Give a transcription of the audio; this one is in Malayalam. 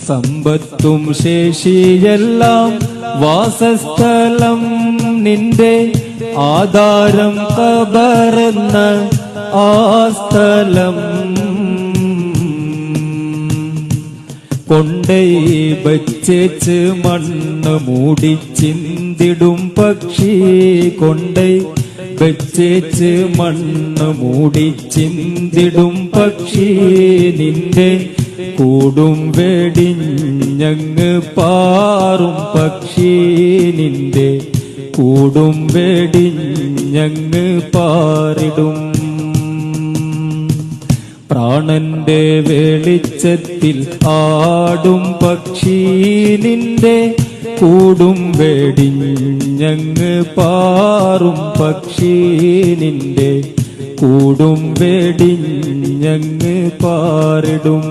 സമ്പത്തും ശേഷിയെല്ലാം വാസസ്ഥലം നിന്റെ ആധാരം ഖബറെന്ന ആ സ്ഥലം കൊണ്ടയി ബച്ചേച്ച് മണ്ണ് മൂടി ചിന്തിടും പക്ഷി കൊണ്ടയി ബച്ചേച്ച് മണ്ണ് മൂടി ചിന്തിടും പക്ഷി നിന്റെ കൂടും വെടിഞ്ഞങ്ങ് പാറും പക്ഷി നിന്റെ കൂടും വെടിഞ്ഞങ്ങ് പാറിടും പ്രാണന്റെ വെളിച്ചത്തിൽ ആടും പക്ഷി നിന്റെ കൂടും വെടിഞ്ഞങ്ങ് പാറും പക്ഷി നിന്റെ കൂടും വെടിഞ്ഞങ്ങ് പാറിടും